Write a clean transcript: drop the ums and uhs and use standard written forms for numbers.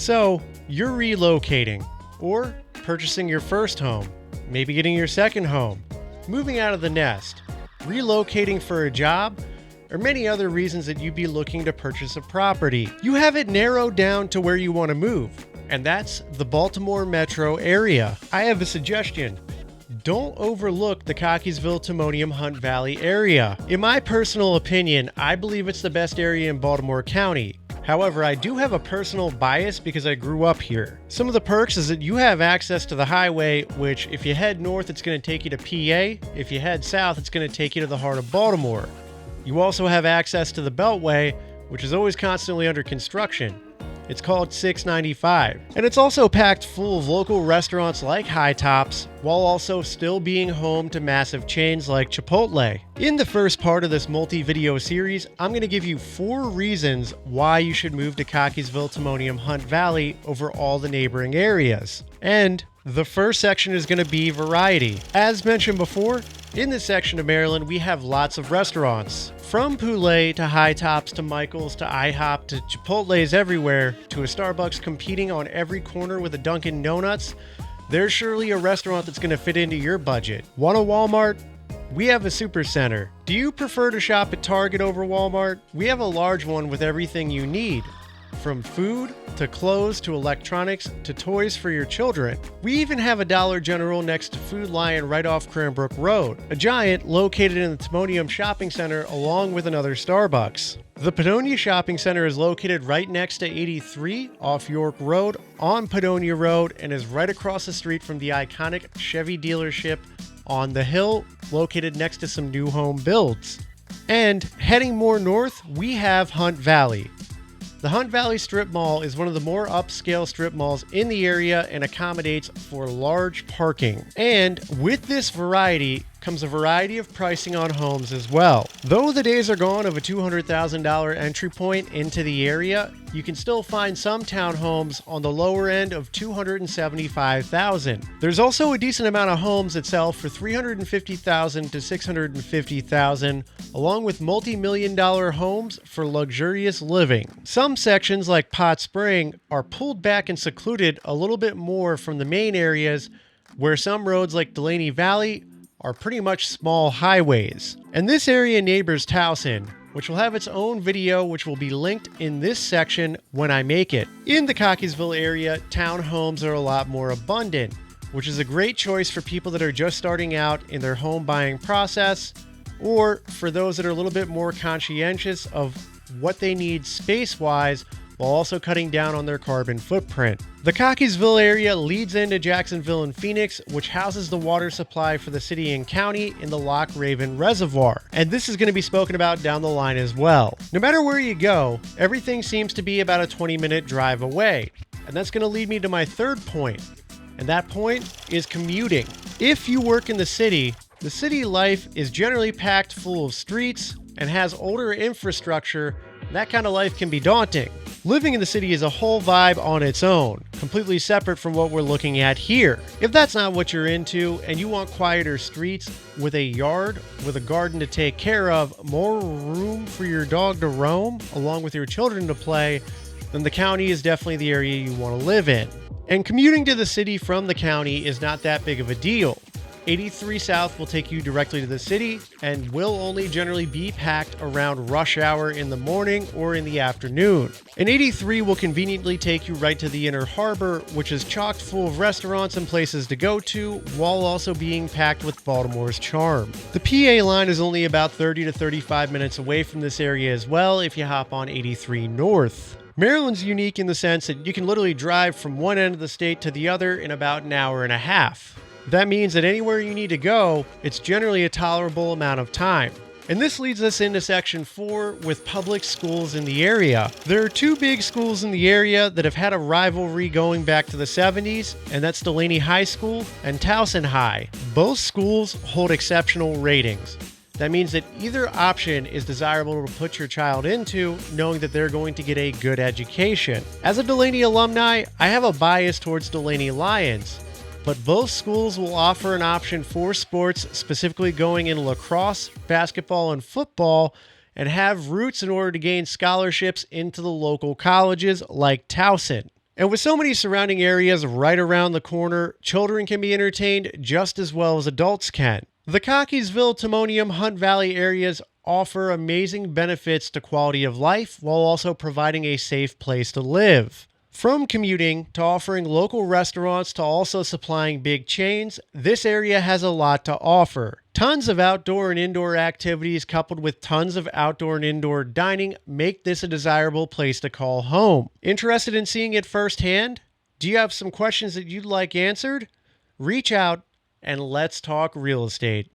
So, you're relocating, or purchasing your first home, maybe getting your second home, moving out of the nest, relocating for a job, or many other reasons that you'd be looking to purchase a property. You have it narrowed down to where you want to move, and that's the Baltimore metro area. I have a suggestion. Don't overlook the Cockeyville-Timonium Hunt Valley area. In my personal opinion, I believe it's the best area in Baltimore County. However, I do have a personal bias because I grew up here. Some of the perks is that you have access to the highway, which if you head north, it's going to take you to PA. If you head south, it's going to take you to the heart of Baltimore. You also have access to the Beltway, which is always constantly under construction. It's called 695. And it's also packed full of local restaurants like High Tops, while also still being home to massive chains like Chipotle. In the first part of this multi-video series, I'm going to give you 4 reasons why you should move to Cockeyville-Timonium Hunt Valley over all the neighboring areas. And the first section is going to be variety. As mentioned before, in this section of Maryland, we have lots of restaurants. From Poulet to High Tops to Michael's to IHOP to Chipotle's everywhere to a Starbucks competing on every corner with a Dunkin' Donuts, there's surely a restaurant that's going to fit into your budget. Want a Walmart? We have a Supercenter. Do you prefer to shop at Target over Walmart? We have a large one with everything you need. From food, to clothes, to electronics, to toys for your children. We even have a Dollar General next to Food Lion right off Cranbrook Road, a giant located in the Timonium Shopping Center along with another Starbucks. The Padonia Shopping Center is located right next to 83 off York Road on Padonia Road and is right across the street from the iconic Chevy dealership on the hill located next to some new home builds. And heading more north, we have Hunt Valley. The Hunt Valley Strip Mall is one of the more upscale strip malls in the area and accommodates for large parking. And with this variety comes a variety of pricing on homes as well. Though the days are gone of a $200,000 entry point into the area, you can still find some townhomes on the lower end of $275,000. There's also a decent amount of homes that sell for $350,000 to $650,000, along with multi-million-dollar homes for luxurious living. Some sections like Pot Spring are pulled back and secluded a little bit more from the main areas, where some roads like Delaney Valley are pretty much small highways. And this area neighbors Towson, which will have its own video which will be linked in this section when I make it. In the Cockeyville area, townhomes are a lot more abundant, which is a great choice for people that are just starting out in their home buying process, or for those that are a little bit more conscientious of what they need space-wise while also cutting down on their carbon footprint. The Cockeyville area leads into Jacksonville and Phoenix, which houses the water supply for the city and county in the Loch Raven Reservoir. And this is going to be spoken about down the line as well. No matter where you go, everything seems to be about a 20-minute drive away. And that's going to lead me to my third point. And that point is commuting. If you work in the city life is generally packed full of streets and has older infrastructure. That kind of life can be daunting. Living in the city is a whole vibe on its own, completely separate from what we're looking at here. If that's not what you're into and you want quieter streets with a yard, with a garden to take care of, more room for your dog to roam, along with your children to play, then the county is definitely the area you want to live in. And commuting to the city from the county is not that big of a deal. 83 South will take you directly to the city and will only generally be packed around rush hour in the morning or in the afternoon. And 83 will conveniently take you right to the Inner Harbor, which is chocked full of restaurants and places to go to, while also being packed with Baltimore's charm. The PA line is only about 30 to 35 minutes away from this area as well if you hop on 83 North. Maryland's unique in the sense that you can literally drive from one end of the state to the other in about an hour and a half. That means that anywhere you need to go, it's generally a tolerable amount of time. And this leads us into section 4 with public schools in the area. There are 2 big schools in the area that have had a rivalry going back to the 70s, and that's Delaney High School and Towson High. Both schools hold exceptional ratings. That means that either option is desirable to put your child into, knowing that they're going to get a good education. As a Delaney alumni, I have a bias towards Delaney Lions. But both schools will offer an option for sports, specifically going in lacrosse, basketball, and football, and have routes in order to gain scholarships into the local colleges like Towson. And with so many surrounding areas right around the corner, children can be entertained just as well as adults can. The Cockeyville-Timonium Hunt Valley areas offer amazing benefits to quality of life while also providing a safe place to live. From commuting to offering local restaurants to also supplying big chains, this area has a lot to offer. Tons of outdoor and indoor activities coupled with tons of outdoor and indoor dining make this a desirable place to call home. Interested in seeing it firsthand? Do you have some questions that you'd like answered? Reach out and let's talk real estate.